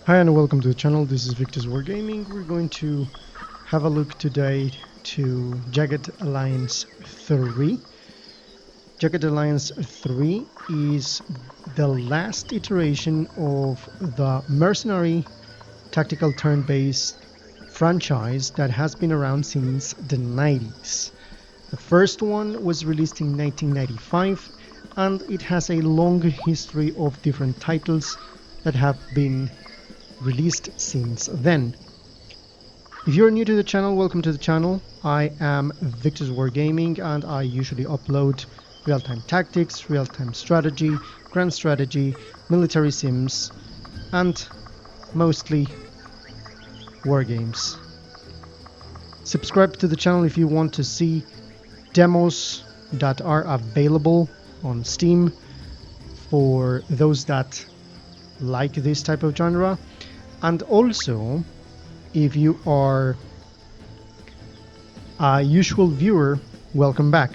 Hi and welcome to the channel. This is Victor's Wargaming. We're going to have a look today to Jagged Alliance 3. Jagged Alliance 3 is the last iteration of the mercenary tactical turn-based franchise that has been around since the 90s. The first one was released in 1995 and it has a long history of different titles that have been released since then. If you're new to the channel, welcome to the channel. I am Victor's Wargaming and I usually upload real-time tactics, real-time strategy, grand strategy, military sims, and mostly war games. Subscribe to the channel if you want to see demos that are available on Steam for those that like this type of genre. And also, if you are a usual viewer, welcome back.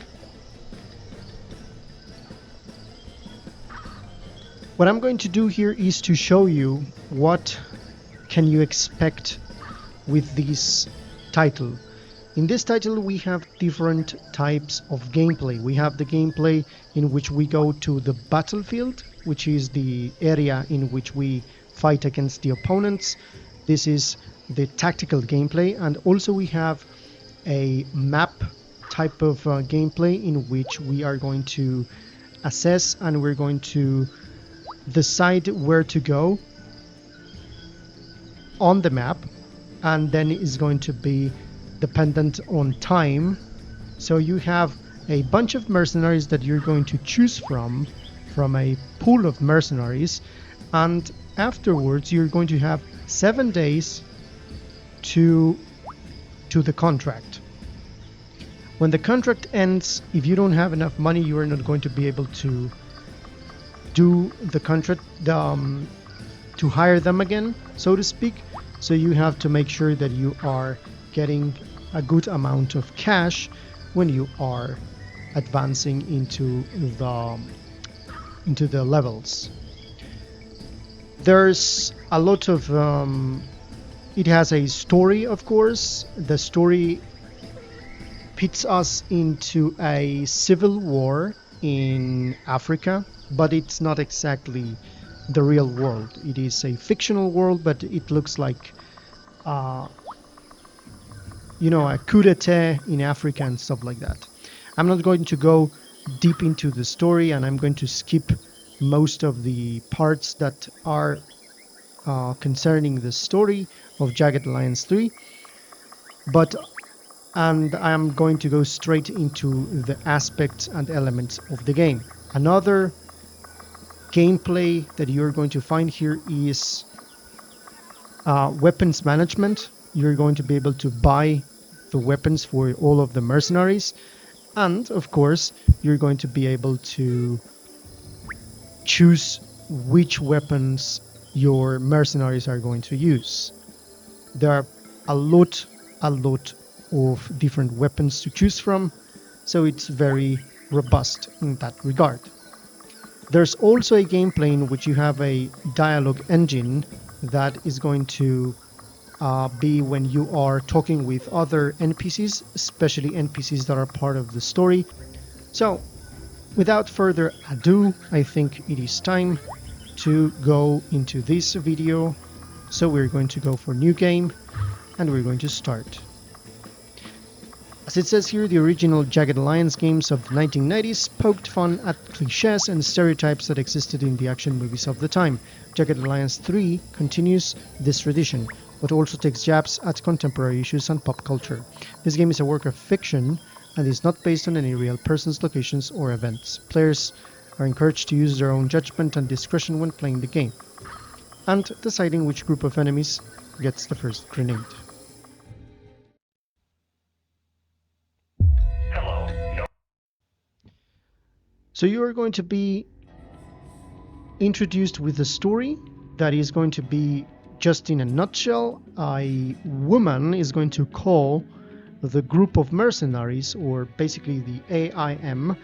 What I'm going to do here is to show you what can you expect with this title. In this title we have different types of gameplay. We have the gameplay in which we go to the battlefield, which is the area in which we fight against the opponents. This is the tactical gameplay, and also we have a map type of gameplay in which we are going to assess and we're going to decide where to go on the map, and then it's going to be dependent on time. So you have a bunch of mercenaries that you're going to choose from a pool of mercenaries, and afterwards you're going to have 7 days to the contract. When the contract ends, if you don't have enough money, you are not going to be able to do the contract, to hire them again, so to speak. So you have to make sure that you are getting a good amount of cash when you are advancing into the levels. There's a lot of it has a story, of course. The story pits us into a civil war in Africa, but it's not exactly the real world. It is a fictional world, but it looks like a coup d'etat in Africa and stuff like that. I'm not going to go deep into the story, and I'm going to skip most of the parts that are concerning the story of Jagged Alliance 3, and I'm going to go straight into the aspects and elements of the game. Another gameplay that you're going to find here is weapons management. You're going to be able to buy the weapons for all of the mercenaries, and of course you're going to be able to choose which weapons your mercenaries are going to use. There are a lot of different weapons to choose from, so it's very robust in that regard. There's also a gameplay in which you have a dialogue engine that is going to be when you are talking with other NPCs, especially NPCs that are part of the story. So, without further ado, I think it is time to go into this video. So we're going to go for new game, and we're going to start. As it says here, the original Jagged Alliance games of the 1990s poked fun at cliches and stereotypes that existed in the action movies of the time. Jagged Alliance 3 continues this tradition, but also takes jabs at contemporary issues and pop culture. This game is a work of fiction and is not based on any real persons, locations, or events. Players are encouraged to use their own judgment and discretion when playing the game, and deciding which group of enemies gets the first grenade. So you are going to be introduced with a story that is going to be, just in a nutshell, a woman is going to call the group of mercenaries, or basically the AIM,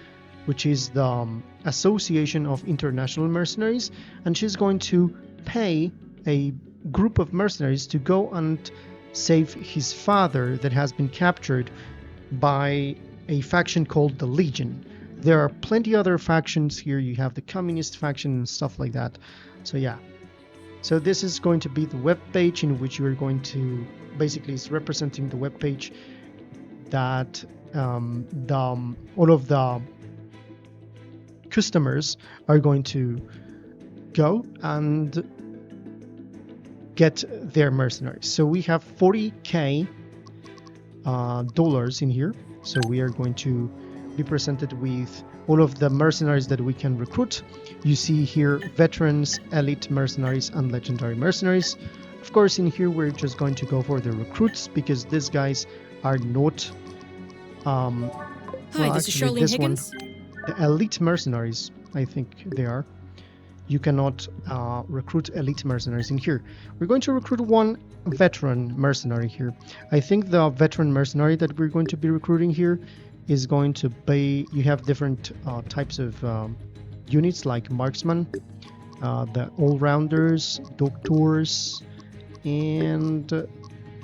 which is the Association of International Mercenaries, and she's going to pay a group of mercenaries to go and save his father that has been captured by a faction called the Legion. There are plenty other factions here. You have the communist faction and stuff like that. So yeah. So this is going to be the web page in which you're going to basically is representing the web page that all of the customers are going to go and get their mercenaries. So we have 40k dollars in here. So we are going to be presented with all of the mercenaries that we can recruit. You see here veterans, elite mercenaries, and legendary mercenaries. Of course, in here we're just going to go for the recruits because these guys are not Hi, this is Charlene Higgins. The elite mercenaries, I think they are. You cannot recruit elite mercenaries in here. We're going to recruit one veteran mercenary here. I think the veteran mercenary that we're going to be recruiting here is going to be, you have different types of units like marksman, the all-rounders, doctors, and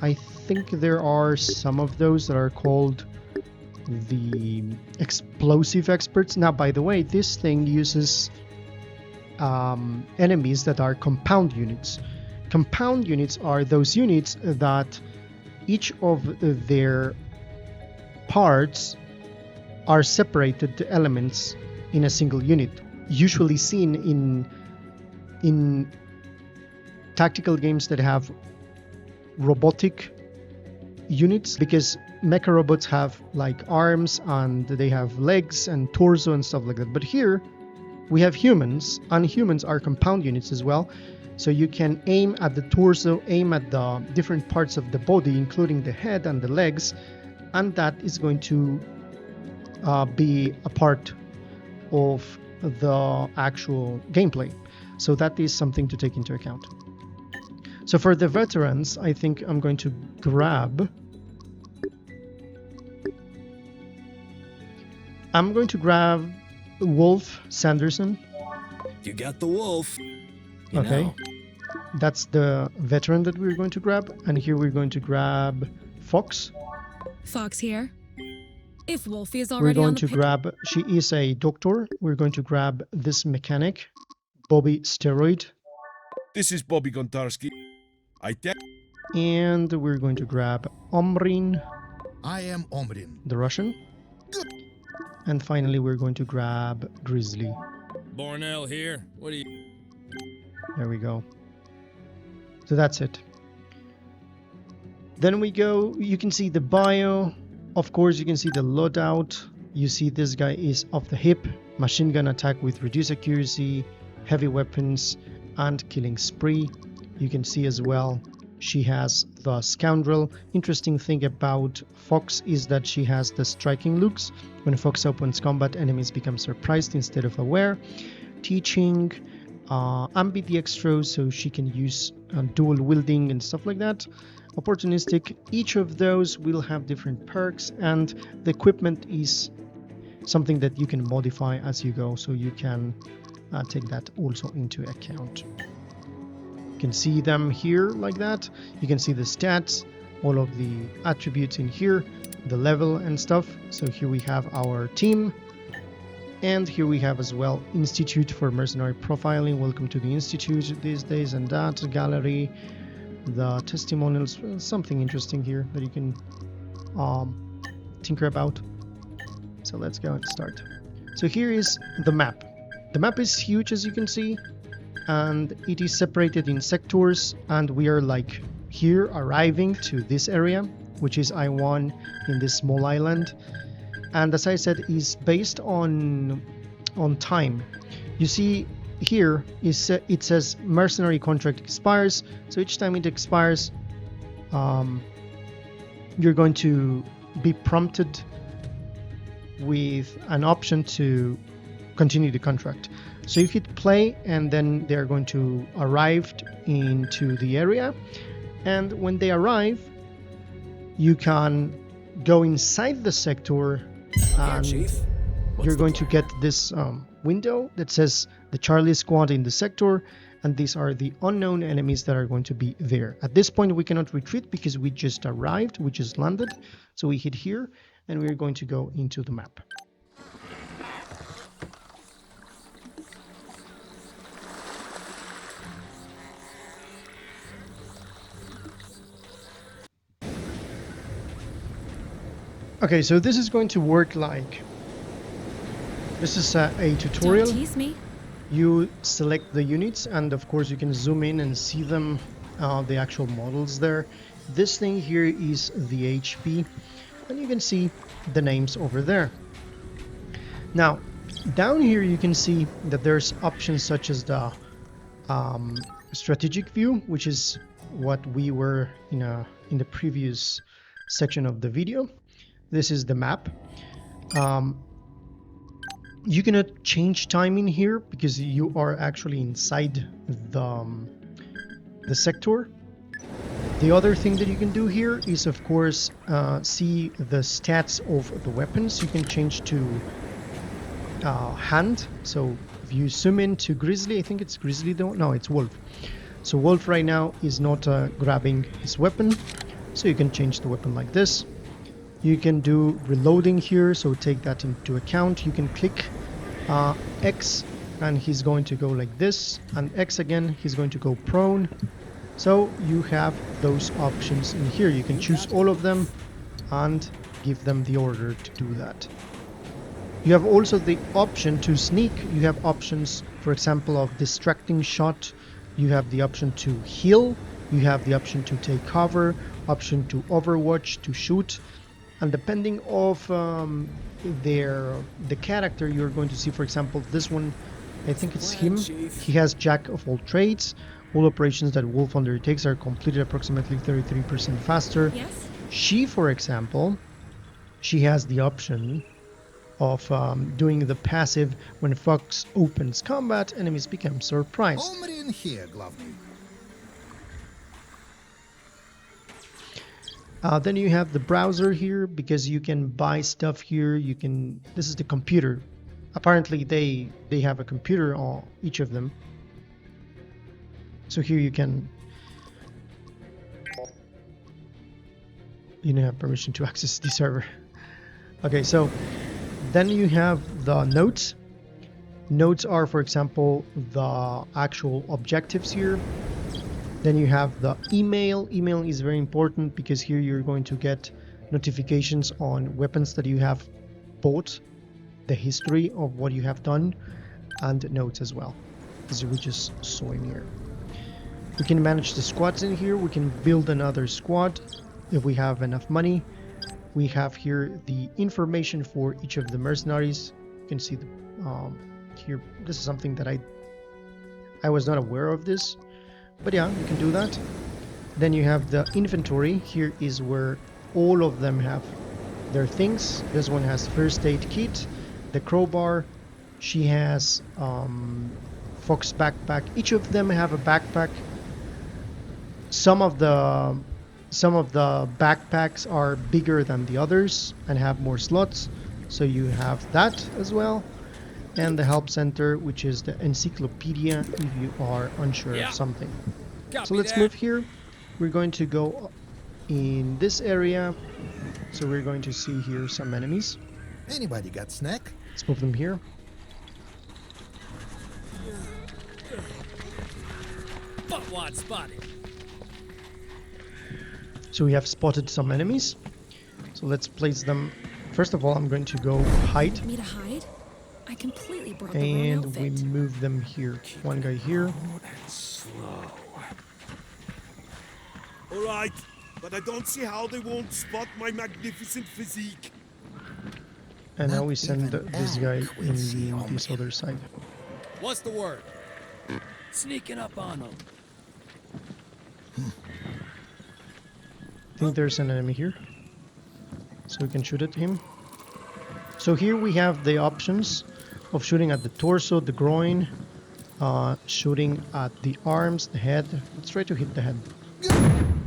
I think there are some of those that are called the explosive experts. Now, by the way, this thing uses enemies that are compound units. Compound units are those units that each of their parts are separated elements in a single unit, usually seen in tactical games that have robotic units, because mecha robots have like arms and they have legs and torso and stuff like that. But here we have humans, and humans are compound units as well. So you can aim at the torso, aim at the different parts of the body, including the head and the legs, and that is going to be a part of the actual gameplay. So that is something to take into account. So for the veterans, I think I'm going to grab Wolf Sanderson. You got the wolf. Okay. That's the veteran that we're going to grab. And here we're going to grab Fox. Fox here. If Wolfie is We're already going on the to grab, she is a doctor. We're going to grab this mechanic, Bobby Steroid. This is Bobby Gontarski. And we're going to grab Omrin. I am Omrin. The Russian. And finally, we're going to grab Grizzly. Bornell here. What do you... There we go. So that's it. Then we go, you can see the bio. Of course, you can see the loadout. You see this guy is off the hip, machine gun attack with reduced accuracy, heavy weapons, and killing spree. You can see as well, she has the scoundrel. Interesting thing about Fox is that she has the striking looks. When Fox opens combat, enemies become surprised instead of aware. Teaching, ambidextrous, so she can use dual wielding and stuff like that. Opportunistic, each of those will have different perks, and the equipment is something that you can modify as you go, so you can take that also into account. You can see them here like that. You can see the stats, all of the attributes in here, the level and stuff. So here we have our team, and here we have as well Institute for Mercenary Profiling. Welcome to the Institute these days, and that gallery, the testimonials, something interesting here that you can tinker about. So let's go and start. So here is the map. The map is huge, as you can see, and it is separated in sectors, and we are like here arriving to this area, which is I1 in this small island. And as I said, is based on time. You see here is it says mercenary contract expires, so each time it expires you're going to be prompted with an option to continue the contract. So you hit play, and then they're going to arrive into the area, and when they arrive you can go inside the sector, and you're going to get this window that says the Charlie Squad in the sector, and these are the unknown enemies that are going to be there. At this point we cannot retreat because we just arrived, we just landed, so we hit here and we're going to go into the map. Okay, so this is going to work like, this is a tutorial. Don't tease me. You select the units and of course you can zoom in and see them, the actual models there. This thing here is the HP and you can see the names over there. Now down here you can see that there's options such as the strategic view, which is what we were in the previous section of the video. This is the map. You cannot change time in here because you are actually inside the sector. The other thing that you can do here is of course see the stats of the weapons. You can change to hand. So if you zoom in to Grizzly, I think it's Grizzly though, no, it's Wolf. So Wolf right now is not grabbing his weapon, so you can change the weapon like this. You can do reloading here, so take that into account. You can click X and he's going to go like this, and X again, he's going to go prone. So you have those options in here. You can choose all of them and give them the order to do that. You have also the option to sneak. You have options, for example, of distracting shot. You have the option to heal. You have the option to take cover, option to overwatch, to shoot. And depending of the character, you're going to see, for example, this one, I think it's him. He has Jack of all trades. All operations that Wolf undertakes are completed approximately 33% faster. Yes? She, for example, she has the option of doing the passive. When Fox opens combat, enemies become surprised. Omrin here, Glovny. Then you have the browser here, because you can buy stuff here. You can, this is the computer. Apparently they have a computer on each of them. So here you can, you don't have permission to access the server. Okay, so then you have the notes. Notes are, for example, the actual objectives here. Then you have the email. Email is very important because here you're going to get notifications on weapons that you have bought, the history of what you have done, and notes as well, as we just saw in here. We can manage the squads in here. We can build another squad if we have enough money. We have here the information for each of the mercenaries. You can see the, here, this is something that I was not aware of this. But yeah, you can do that. Then you have the inventory. Here is where all of them have their things. This one has first aid kit, the crowbar. She has Fox backpack. Each of them have a backpack. Some of the backpacks are bigger than the others and have more slots. So you have that as well. And the help center, which is the encyclopedia if you are unsure of something. So let's move here. We're going to go in this area. So we're going to see here some enemies. Anybody got snack? Let's move them here. Buttwad spotted. So we have spotted some enemies. So let's place them. First of all, I'm going to go hide. Me to hide? I completely brought the wrong And outfit. we move them here. One guy here. Slow. All right, but I don't see how they won't spot my magnificent physique. And now Not we send even this guy Eric will in see this Omri. other side. What's the word? Sneaking up on them. I think there's an enemy here. So we can shoot at him. So here we have the options of shooting at the torso, the groin, shooting at the arms, the head. Let's try to hit the head.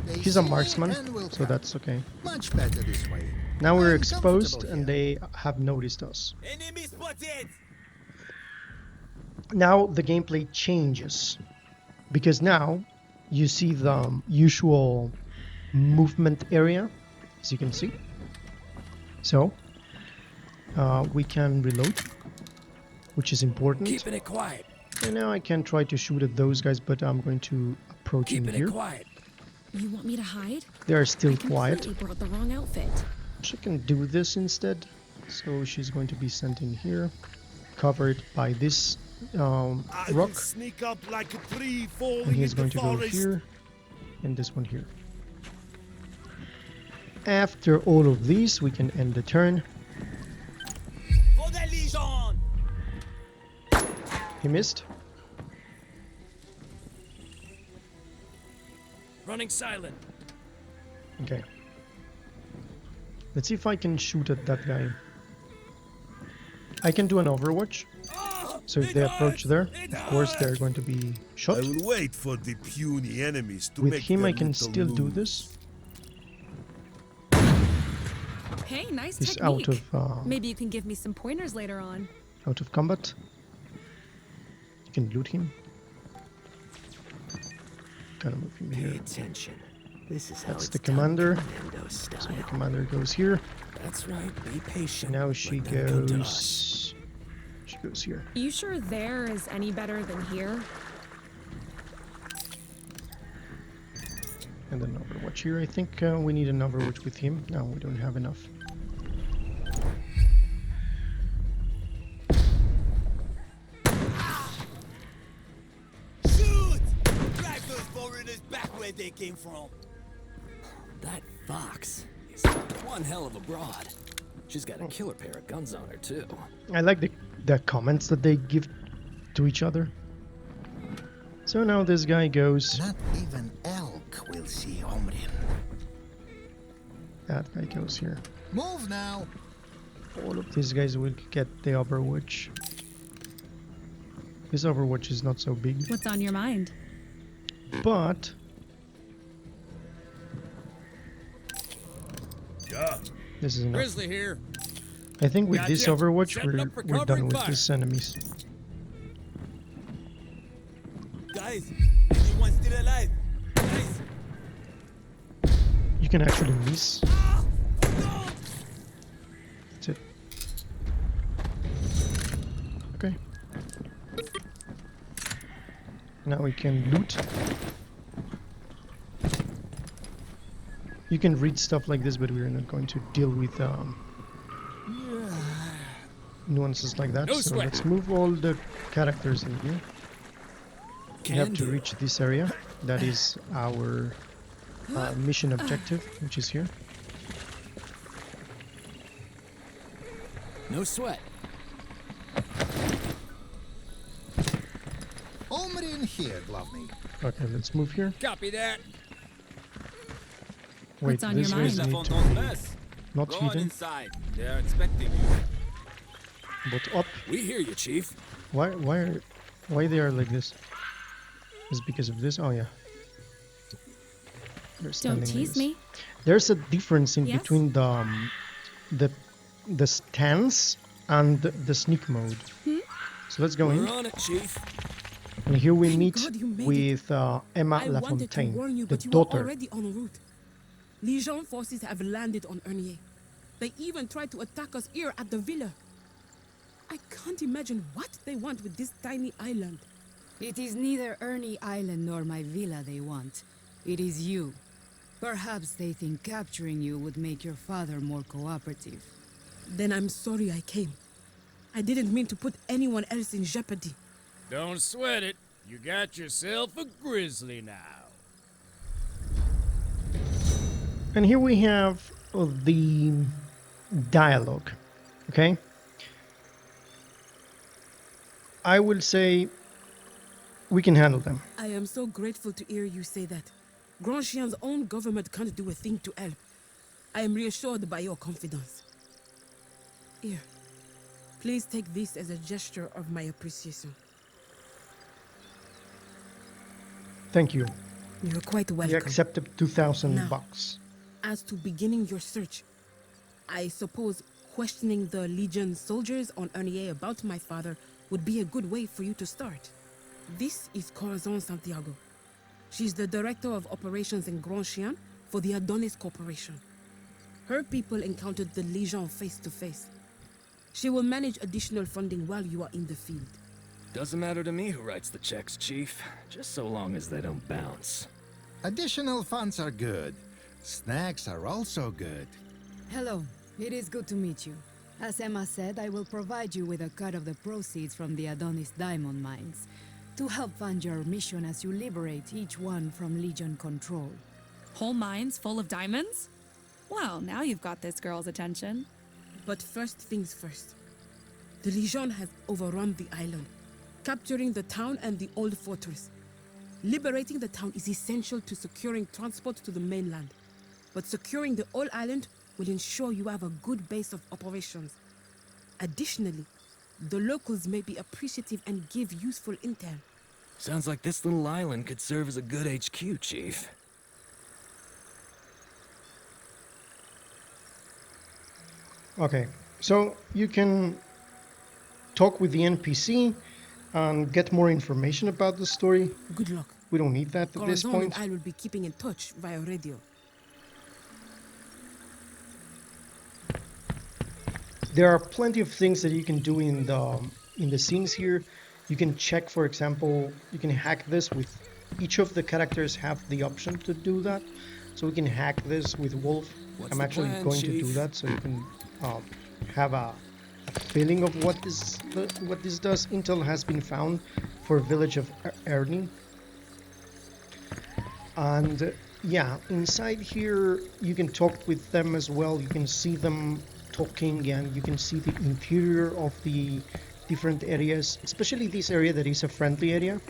They He's a see me marksman, and will so come. that's okay. Much better this way. Now we're I'm exposed comfortable and here. they have noticed us. Enemy spotted! Now the gameplay changes. because now you see the usual movement area, as you can see. So we can reload, which is important. Keeping it quiet. And now I can try to shoot at those guys, but I'm going to approach in Keeping it here. quiet. You want me to hide? They are still I quiet. completely brought the wrong outfit. She can do this instead. So she's going to be sent in here, covered by this I will rock, sneak up like a tree and falling he's in going the to go forest. here, and this one here. After all of these, we can end the turn. For the Legion! He missed. Running silent. Okay. Let's see if I can shoot at that guy. I can do an overwatch. So if they approach there, of course they're going to be shot. I will wait for the puny enemies to With make him their I can little still do moves. this. Hey, nice He's technique. out of Maybe you can give me some pointers later on. combat. You can loot him. Gonna move him Pay here. attention. This is how That's it's the done, commander. Commando So the style. commander goes here. That's right. Be patient. Now she Let them come to us. goes. She goes here. You sure there is any better than here? And then Overwatch here. I think we need an Overwatch with him. No, we don't have enough. Shoot! Drive those foreigners back where they came from. That fox is one hell of a broad. She's got a killer pair of guns on her, too. I like the comments that they give to each other. So now this guy goes. Not even elk will see Omrin. That guy goes here. Move now. All of these guys will get the Overwatch. This Overwatch is not so big, What's on your mind? but Yeah. this is enough. Grizzly here. I think with this Gotcha. Overwatch Setting up for we're done covering with fire. these enemies. Guys, anyone still alive? Guys. You can actually miss. That's it. Okay. Now we can loot. You can read stuff like this, but we're not going to deal with nuances like that. No So sweat. let's move all the characters in here. We have to reach this area. That is our mission objective, which is here. No sweat. Omrin here, Glovney. Okay, let's move here. Copy that. Wait, What's on your these guys mind? need to be not Go on hidden, inside. They're expecting you. but up. We hear you, Chief. Why they are like this? Is because of this? Oh yeah. They're standing Don't like tease this. me. There's a difference in Yes? between the stance and the sneak mode. So let's go We're in, on it, Chief. and here we Thank meet God you made with Emma I wanted to Lafontaine, warn you, the but you were daughter. already en route. Legion forces have landed on Ernier. They even tried to attack us here at the villa. I can't imagine what they want with this tiny island. It is neither Ernie Island nor my villa they want. It is you. Perhaps they think capturing you would make your father more cooperative. Then I'm sorry I came. I didn't mean to put anyone else in jeopardy. Don't sweat it. You got yourself a grizzly now. And here we have the dialogue. Okay. I will say we can handle them. I am so grateful to hear you say that. Grand Chien's own government can't do a thing to help. I am reassured by your confidence. Here, please take this as a gesture of my appreciation. Thank you. You're quite You welcome. accepted 2,000 Now. bucks. As to beginning your search, I suppose questioning the Legion soldiers on Ernier about my father would be a good way for you to start. This is Corazon Santiago. She's the director of operations in Grand Chien for the Adonis Corporation. Her people encountered the Legion face to face. She will manage additional funding while you are in the field. Doesn't matter to me who writes the checks, Chief. Just so long as they don't bounce. Additional funds are good. Snacks are also good. Hello, it is good to meet you. As Emma said, I will provide you with a cut of the proceeds from the Adonis diamond mines to help fund your mission as you liberate each one from Legion control. Whole mines full of diamonds? Well, now you've got this girl's attention. But first things first. The Legion has overrun the island, capturing the town and the old fortress. Liberating the town is essential to securing transport to the mainland, but securing the whole island will ensure you have a good base of operations. Additionally, the locals may be appreciative and give useful intel. Sounds like this little island could serve as a good HQ, Chief. Okay, so you can talk with the NPC and get more information about the story. Good luck. We don't need that at this Corazon point. and I will be keeping in touch via radio. There are plenty of things that you can do in the scenes here. You can check, for example, you can hack this with each of the characters have the option to do that. So we can hack this with Wolf. What's I'm the actually plan, going to do Chief? that so you can have a feeling of what this does. Intel has been found for village of Ernie. And yeah, inside here you can talk with them as well. You can see them talking and you can see the interior of the different areas, especially this area that is a friendly area.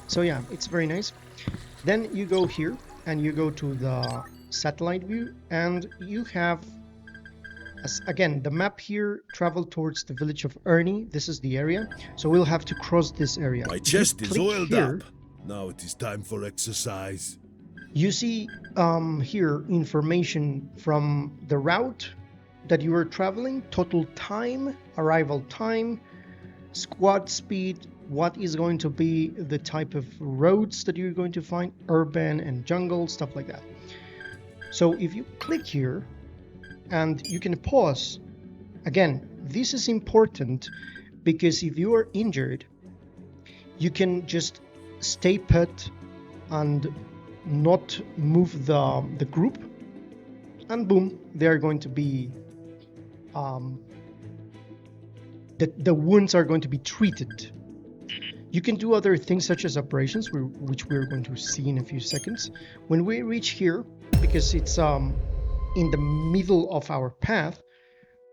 So yeah, it's very nice. Then you go here and you go to the satellite view and you have, as again, the map here, travel towards the village of Ernie. This is the area. So we'll have to cross this area. My If you chest is click oiled here, up. Now it is time for exercise. you see here information from the route that you are traveling, total time, arrival time, squad speed, what is going to be the type of roads that you're going to find, urban and jungle, stuff like that. So if you click here and you can pause, again, this is important because if you are injured, you can just stay put and not move the group, and boom, they are going to be the wounds are going to be treated. You can do other things such as operations, which we're going to see in a few seconds. When we reach here, because it's in the middle of our path,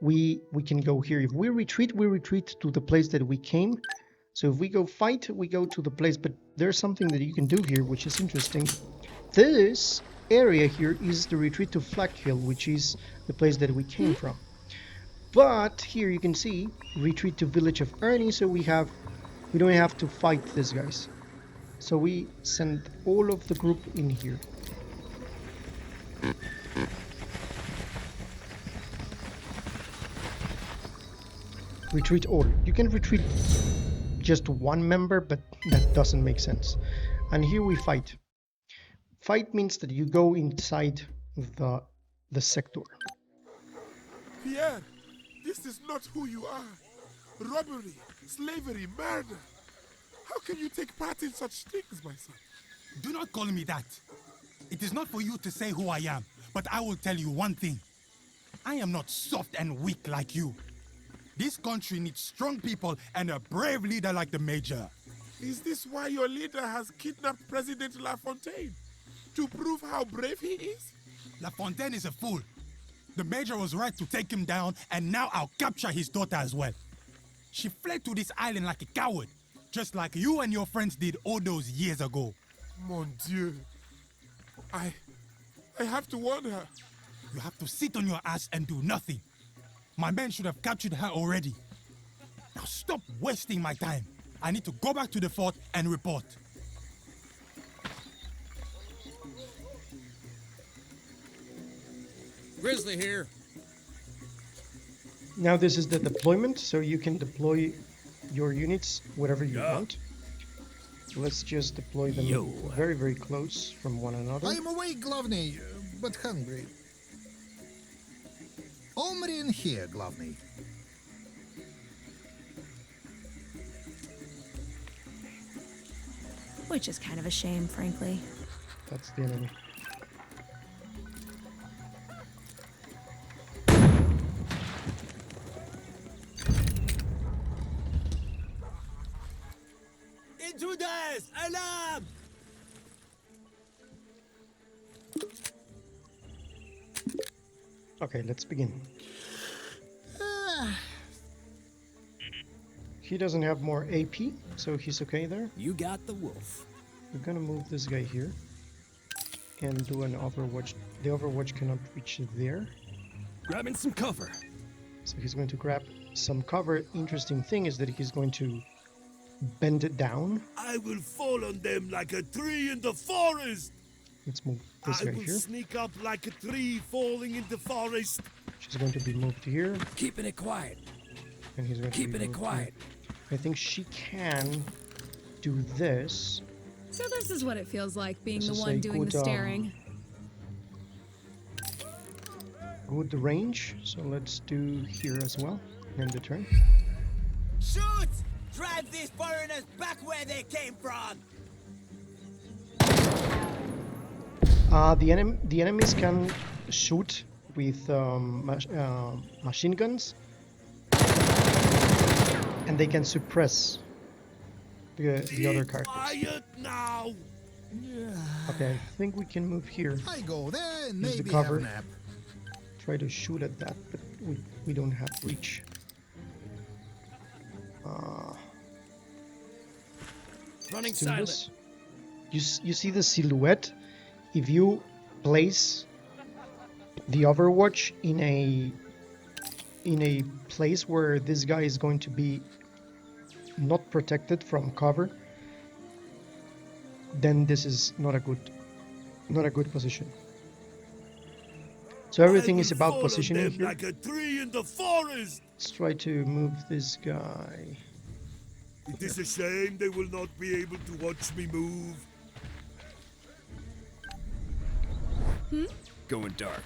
we can go here. If we retreat to the place that we came. So if we go fight, we go to the place, but there's something that you can do here which is interesting. This area here is the retreat to Flag Hill, which is the place that we came from. But here you can see retreat to village of Ernie, so we don't have to fight these guys. So we send all of the group in here. Retreat all. You can retreat just one member, but that doesn't make sense. And here we fight. Fight means that you go inside the sector. Pierre, this is not who you are. Robbery, slavery, murder. How can you take part in such things, my son? Do not call me that. It is not for you to say who I am, but I will tell you one thing. I am not soft and weak like you. This country needs strong people and a brave leader like the Major. Is this why your leader has kidnapped President LaFontaine? To prove how brave he is? LaFontaine is a fool. The Major was right to take him down, and now I'll capture his daughter as well. She fled to this island like a coward, just like you and your friends did all those years ago. Mon Dieu. I have to warn her. You have to sit on your ass and do nothing. My men should have captured her already. Now stop wasting my time. I need to go back to the fort and report. Grizzly here. Now this is the deployment, so you can deploy your units whatever you Yeah. want. Let's just deploy them Yo. very, very close from one another. I'm awake, Glovny, but hungry. Omri in here, Glovny. Which is kind of a shame, frankly. That's the enemy. Intruders! Alarm! Okay, let's begin. He doesn't have more AP, so he's okay there. You got the wolf. We're gonna move this guy here and do an overwatch. The overwatch cannot reach there, Grabbing some cover. so he's going to grab some cover. Interesting thing is that he's going to bend it down. I will fall on them like a tree in the forest. Let's move this I guy will here. sneak up like a tree falling in the forest. She's going to be moved here, Keeping it quiet. and he's going to Keeping be it moved quiet. here. I think she can do this. So this is what it feels like being This the is one a doing the good, staring. Good range, so let's do here as well. End the turn. Shoot! Drive these foreigners back where they came from! The enemies can shoot with machine guns, and they can suppress the other characters. Quiet now. Okay, I think we can move here. I go there and Use the maybe have cover. a nap. Try to shoot at that, but we don't have reach. Running Let's do silent. this. You see the silhouette? If you place the Overwatch in a place where this guy is going to be not protected from cover, then this is not a good position. So everything is about positioning here. Like a tree in the forest. Let's try to move this guy. It is a shame they will not be able to watch me move. Going dark.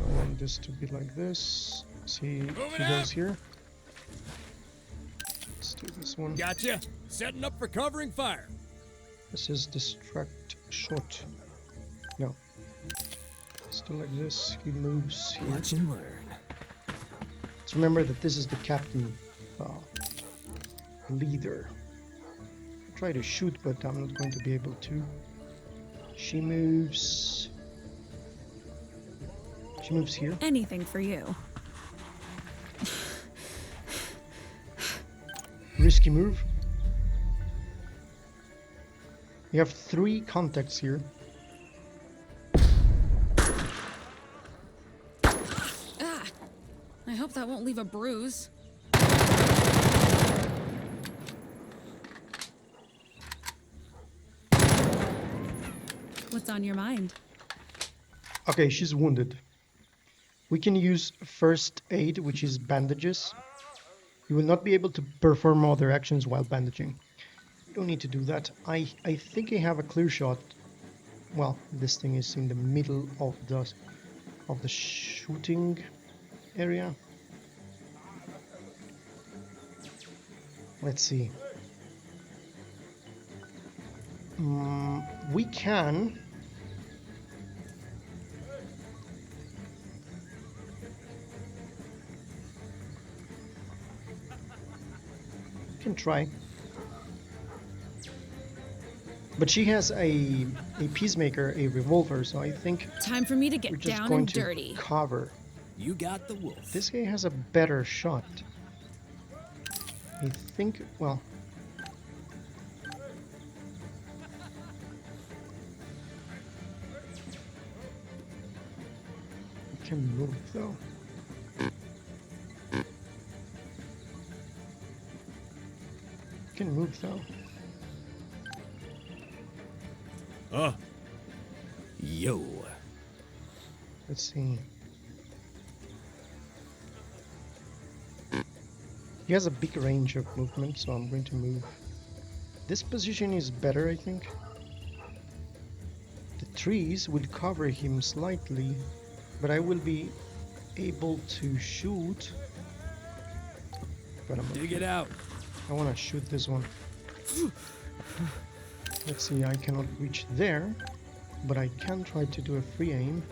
I want this to be like this. See if he up. goes here. Let's do this one. Gotcha. Setting up for covering fire. This is distract shot. No. Let's do like this. He moves here. Watch and learn. Let's remember that this is the captain leader. I'll try to shoot, but I'm not going to be able to. She moves. She moves here. Anything for you. Risky move. We have 3 contacts here. Ah! I hope that won't leave a bruise. What's on your mind? Okay, she's wounded. We can use first aid, which is bandages. You will not be able to perform other actions while bandaging. You don't need to do that. I think I have a clear shot. Well, this thing is in the middle of the shooting area. Let's see. We can. Can try. But she has a peacemaker, a revolver, so I think Time for me to we're get just down going and to dirty. cover. You got the wolf. This guy has a better shot. I think, well... I can move though. Can move though. Yo. Let's see. He has a big range of movement, so I'm going to move This position is better, I think. The trees will cover him slightly, but I will be able to shoot. But Dig it out. I want to shoot this one. Let's see, I cannot reach there, but I can try to do a free aim.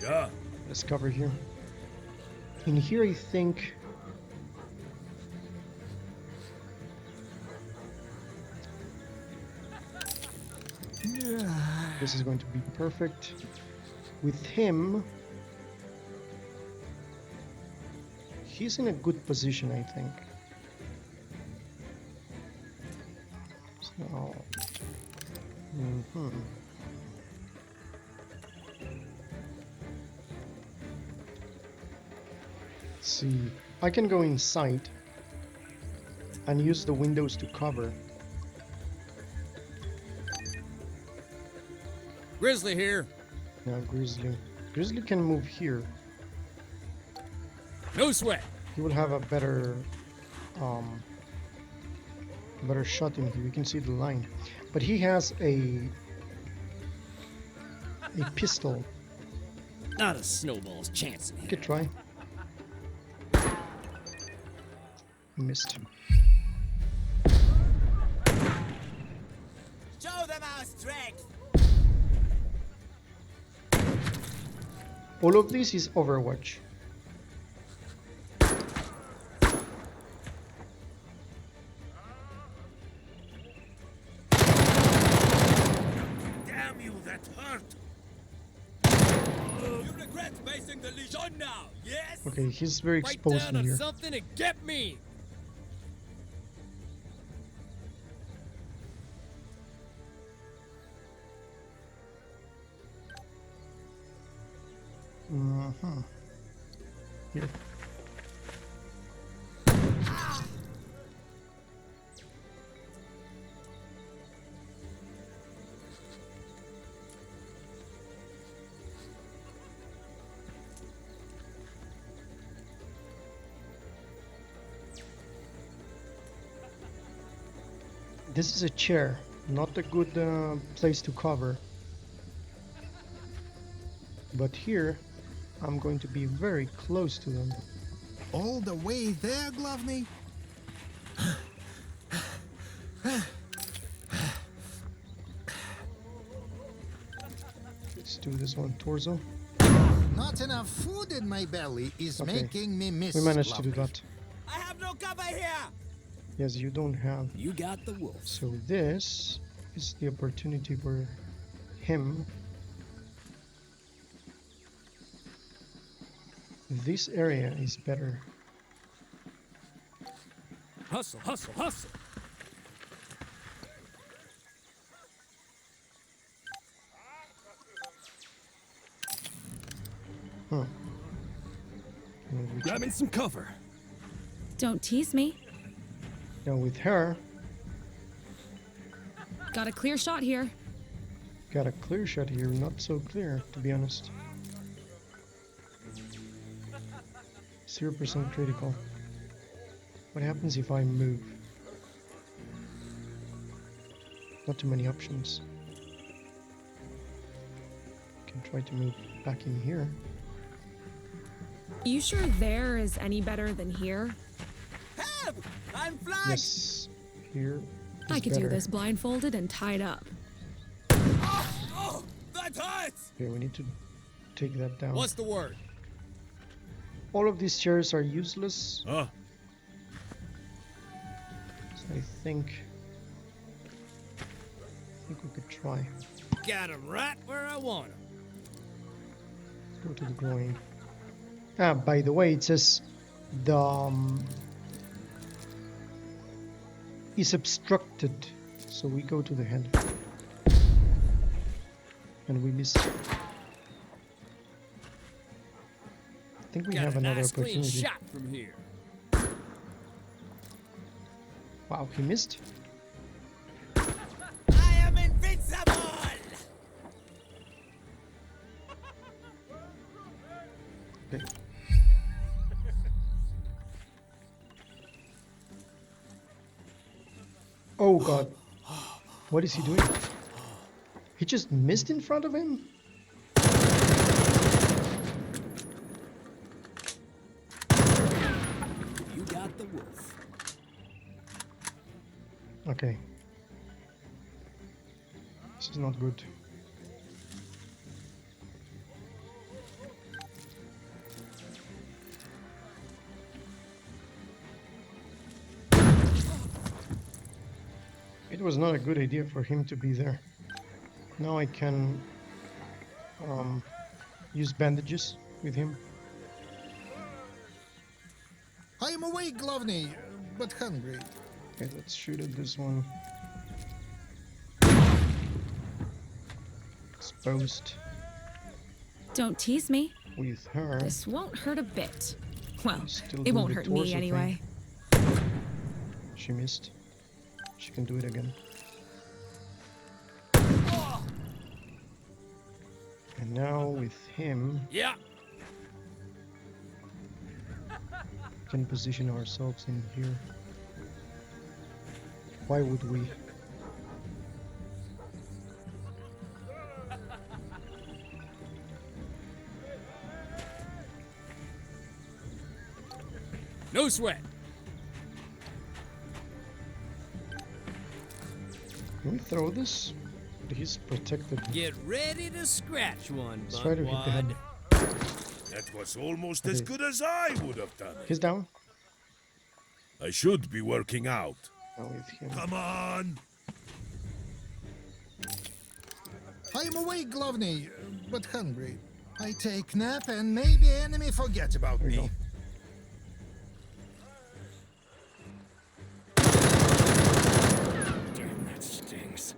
Yeah. Let's cover here. In here, I think this is going to be perfect. With him, he's in a good position, I think. So, let's see. I can go inside and use the windows to cover. Grizzly here. Now, Grizzly. Grizzly can move here. No sweat. He will have a better shot in here. You can see the line, but he has a pistol. Not a snowball's chance in You here. could try. Missed. Show them our strength. All of this is Overwatch. Damn you, that hurt. You regret facing the Legion now, yes? Okay, he's very Bite exposed down in on here. something and get me. Here. This is a chair, not a good place to cover. But here, I'm going to be very close to them. All the way there, Glovney? Let's do this one, torso. Not enough food in my belly is Okay. making me miss We managed to do Glovney. that. I have no cover here. Yes, you don't have. You got the wolf. So this is the opportunity for him. This area is better. Hustle, hustle, hustle. Huh. Grabbing some cover. Don't tease me. Now with her, Got a clear shot here. got a clear shot here. Not so clear, to be honest. 0% critical. What happens if I move? Not too many options. Can try to move back in here. You sure there is any better than here? Help! I'm flanked. Yes, here is I could better. do this blindfolded and tied up. Oh, that hurts. Okay, we need to take that down. What's the word? All of these chairs are useless. Huh? So I think we could try. Got him right where I want him. Let's go to the groin. Ah, by the way, it says the is obstructed, so we go to the head, and we miss. I think we Got have a another nice clean opportunity. shot from here. Wow, he missed. I am invincible. Okay. Oh god. What is he doing? He just missed in front of him? You got the wolf. Okay. This is not good. It was not a good idea for him to be there. Now I can use bandages with him. I am awake, Glovny, but hungry. Okay, let's shoot at this one. Exposed Don't tease me. with her. This won't hurt a bit. Well, Still it do won't the hurt torso me thing. anyway. She missed. She can do it again. And now with him, Yeah. we can position ourselves in here. Why would we? No sweat. Can we throw this? He's protected. Get ready to scratch one, Let's try to hit the head. That was almost as good as I would have done it. He's down. I should be working out. Now with him. Come on! I am awake, Glovny, but hungry. I take nap and maybe enemy forget about There you me. go. Damn, that stings.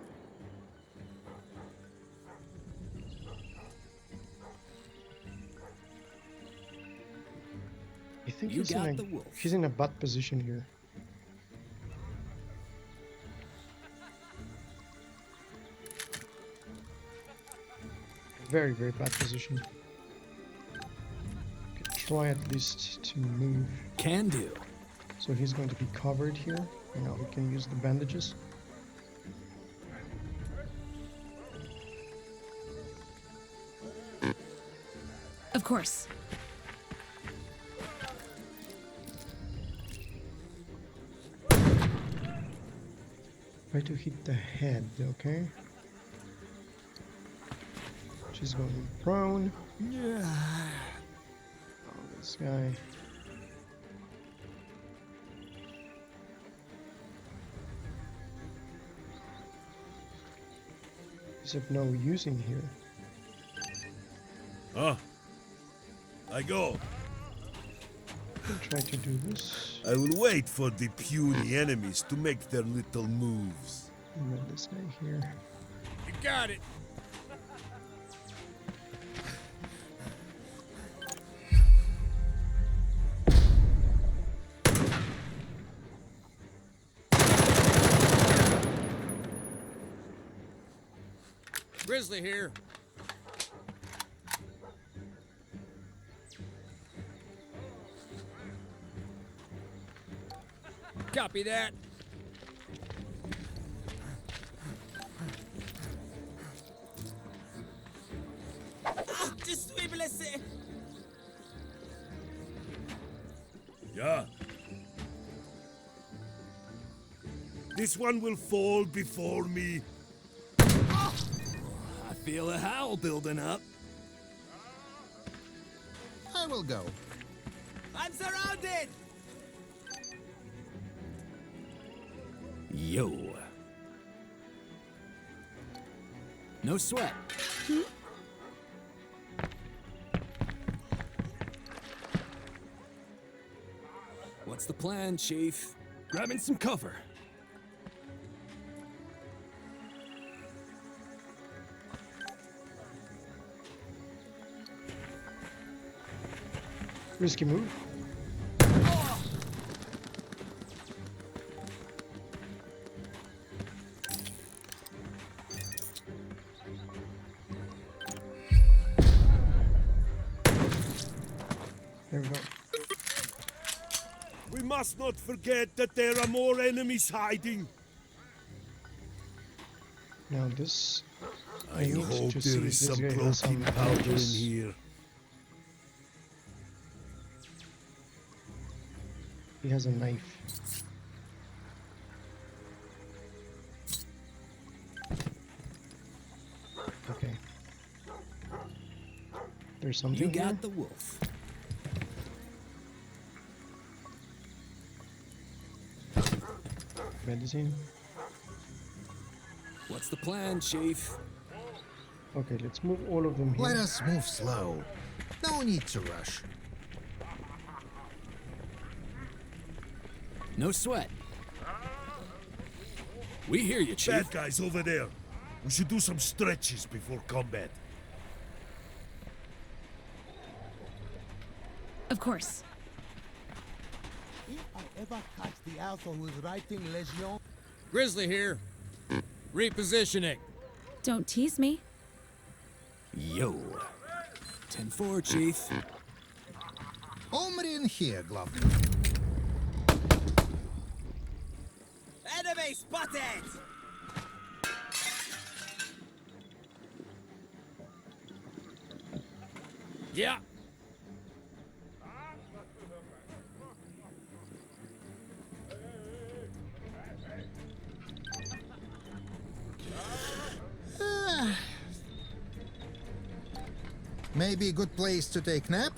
I think You got the wolf. he's in a bad position here. Very, very bad position. Could try at least to move. Can do. So he's going to be covered here. Now we can use the bandages. Of course. Try to hit the head, okay? She's going prone. Yeah. Oh, this guy. Is of no use in here. Huh? I go. I'll try to do this. I will wait for the puny enemies to make their little moves. And then this guy here. You got it. Grizzly here. Copy that. Ah, je suis blessé. Yeah. This one will fall before me. I feel a howl building up. I will go. I'm surrounded. Yo. No sweat. What's the plan, Chief? Grabbing some cover. Risky move. There we go. We must not forget that there are more enemies hiding. Now this, I need hope to see there if is this some guy has protein some powder in edges. here. He has a knife. Okay. There's something You here. got the wolf. Medicine. What's the plan, Chief? Okay, let's move all of them here. Let us move slow. No need to rush. No sweat. We hear you, Chief. Bad guys over there. We should do some stretches before combat. Of course. If I ever catch the alpha who is writing Legion, Grizzly here. Repositioning. Don't tease me. Yo. 10-4, Chief. Omri in here, Glovney. enemy spotted! Yeah. Maybe a good place to take nap?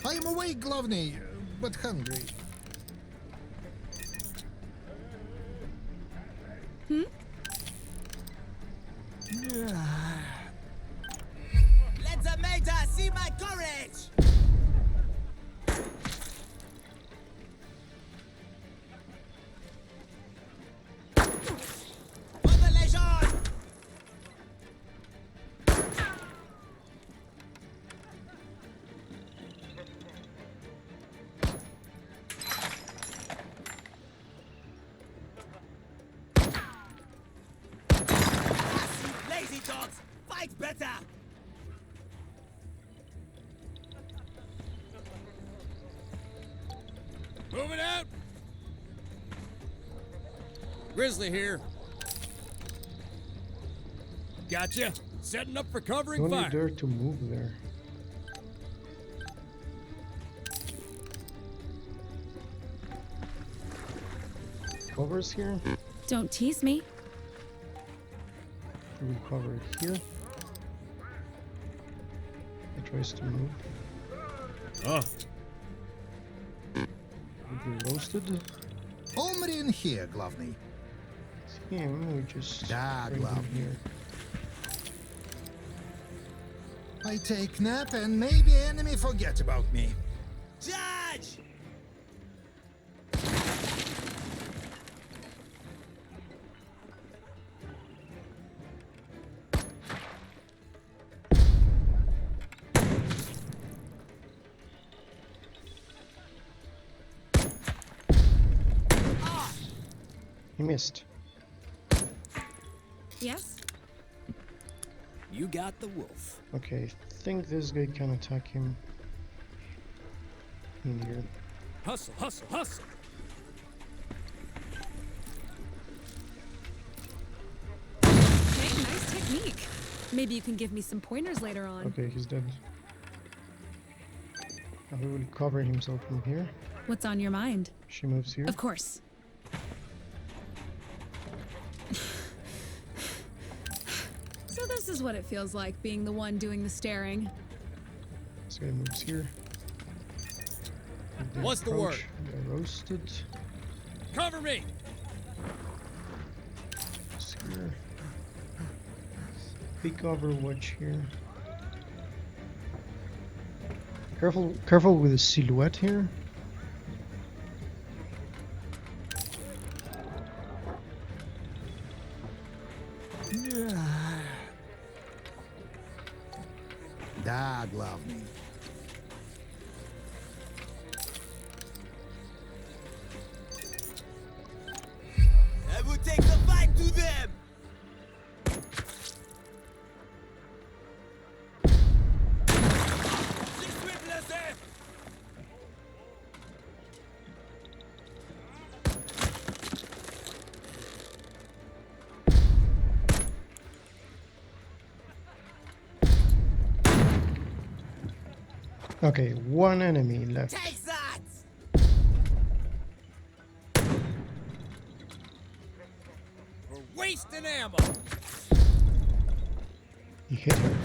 I am awake, Glovney, but hungry. Let the mater see my courage! For the Legion! Lazy dogs! Fight better! Moving out. Grizzly here. Gotcha. Setting up for covering Don't you fire. dare to move there. Covers here. Don't tease me. We cover it here. It tries to move. Oh. Will be roasted. Omri in here, Glovney. Him, we just Da, bring him Glovney. here. I take nap and maybe enemy forget about me. Judge! He missed. Yes? You got the wolf. Okay, I think this guy can attack him in here. Hustle, hustle, hustle. Okay, nice technique. Maybe you can give me some pointers later on. Okay, he's dead. Now he will cover himself from here. What's on your mind? She moves here. Of course. So this is what it feels like being the one doing the staring. This guy moves here. They What's the approach, word? They're roasted. Cover me. It's here. Big overwatch here. Careful with the silhouette here. Da, Glovney. I will take the fight to them! Je suis blessé! Okay, one enemy left. Take that! We're wasting ammo. He hit her.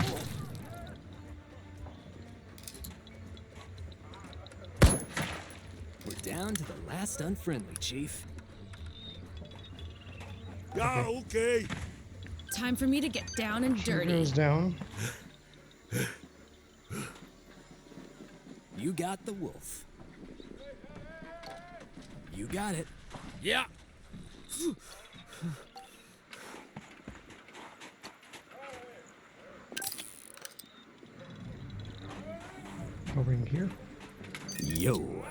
We're down to the last unfriendly, Chief. Yeah, okay. Time for me to get down and She dirty. goes down. You got the wolf. You got it. Yeah. Over in here. Yo.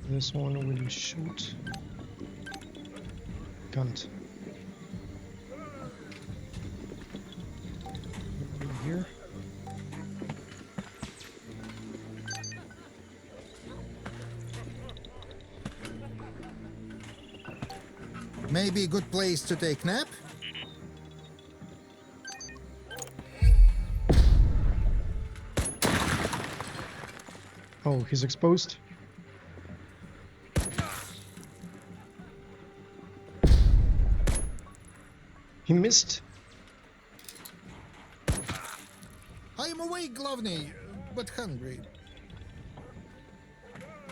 This one will shoot. Can't. Over here. Maybe a good place to take nap? Oh, he's exposed. He missed. I am awake, Glovney, but hungry.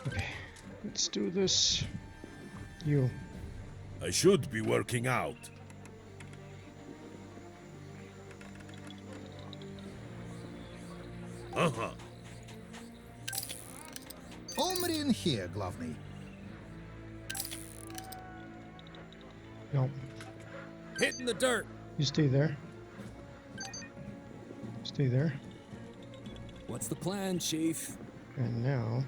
Okay, let's do this. You. I should be working out. Uh-huh. Omri in here, Glovney. No, Hitting the dirt. you stay there. Stay there. What's the plan, Chief? And now.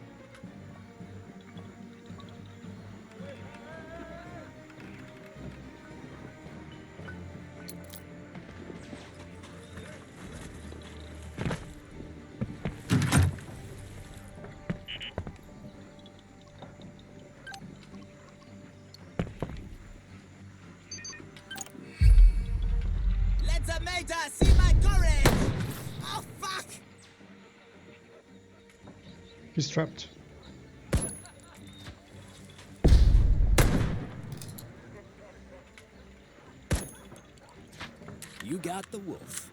Let the mater see my courage! Oh, fuck! He's trapped. You got the wolf.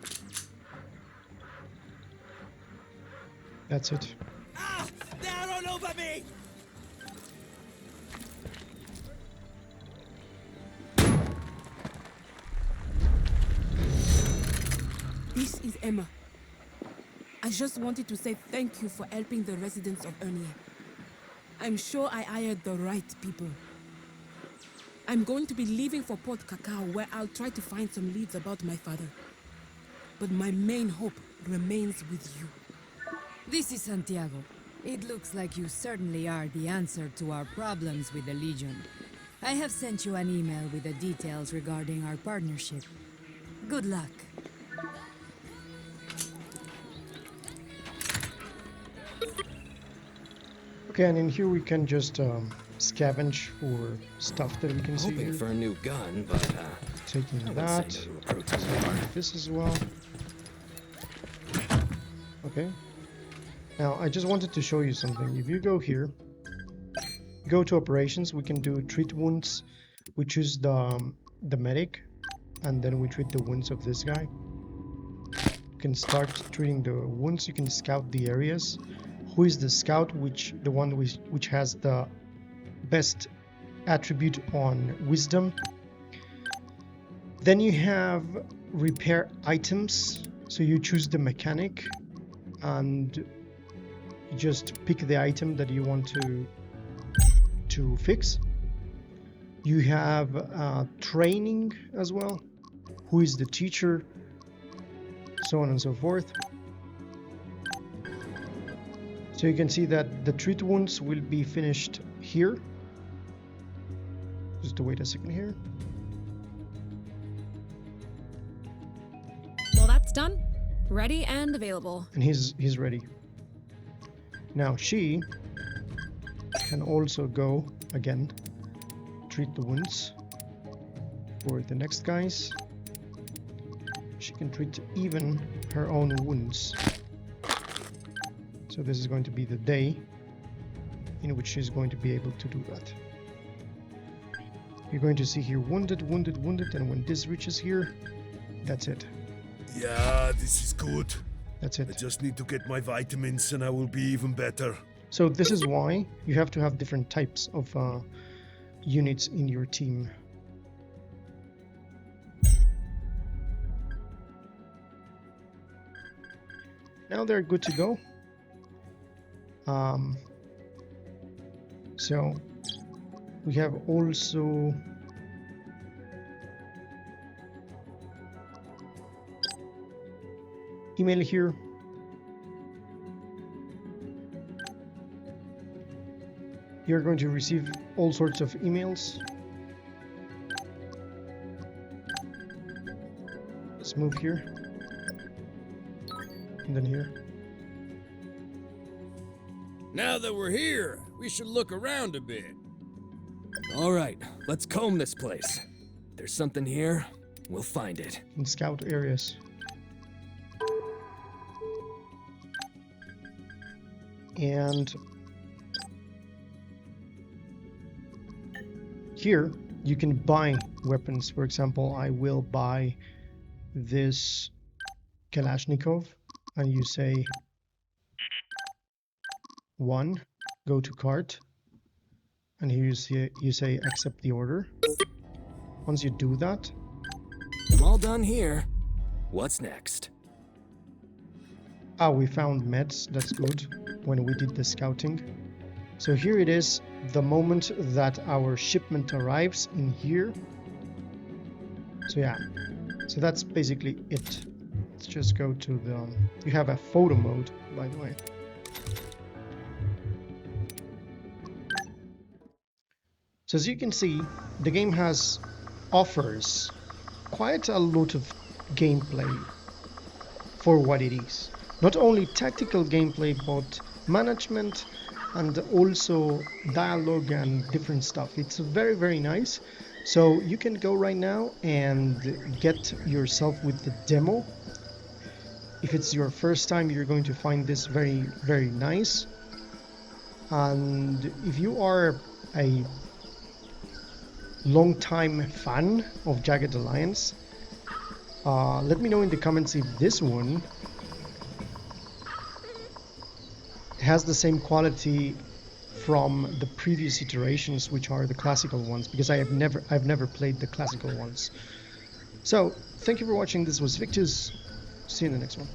That's it. Ah! They're all over me! This is Emma. I just wanted to say thank you for helping the residents of Ernia. I'm sure I hired the right people. I'm going to be leaving for Port Cacao, where I'll try to find some leads about my father. But my main hope remains with you. This is Santiago. It looks like you certainly are the answer to our problems with the Legion. I have sent you an email with the details regarding our partnership. Good luck. Okay, and in here we can just scavenge for stuff that we can see. Hoping Here. for a new gun, but Taking I would that. say no to a prototype. This as well. Okay. Now I just wanted to show you something. If you go here, go to operations, we can do treat wounds. We choose the medic, and then we treat the wounds of this guy. You can start treating the wounds. You can scout the areas. Who is the scout? The one which has the best attribute on wisdom. Then you have repair items. So you choose the mechanic, and you just pick the item that you want to fix. You have training as well. Who is the teacher? So on and so forth. So you can see that the treat wounds will be finished here. Just wait a second here. Well, that's done. Ready and available. And he's ready. Now she can also go again, treat the wounds for the next guys. She can treat even her own wounds. So this is going to be the day in which she's going to be able to do that. You're going to see here wounded, wounded, wounded, and when this reaches here, that's it. Yeah, this is good. That's I it. just need to get my vitamins and I will be even better. So this is why you have to have different types of units in your team. Now they're good to go. So we have also email here. You're going to receive all sorts of emails. Let's move here. And then here. Now that we're here, we should look around a bit. All right, let's comb this place. There's something here, we'll find it. In scout areas. And here you can buy weapons. For example, I will buy this Kalashnikov, and you say 1, go to cart, and here you say accept the order. Once you do that, I'm all done here. What's next? ah, we found meds. That's good. When we did the scouting. So here it is, the moment that our shipment arrives in here. So yeah, so that's basically it. Let's just go to the... You have a photo mode, by the way. So as you can see, the game offers quite a lot of gameplay for what it is. Not only tactical gameplay, but management and also dialogue and different stuff. It's very, very nice. So you can go right now and get yourself with the demo. If it's your first time, you're going to find this very, very nice. And if you are a long-time fan of Jagged Alliance, let me know in the comments if this one has the same quality from the previous iterations, which are the classical ones, because I've never played the classical ones. So thank you for watching. This was Victus. See you in the next one.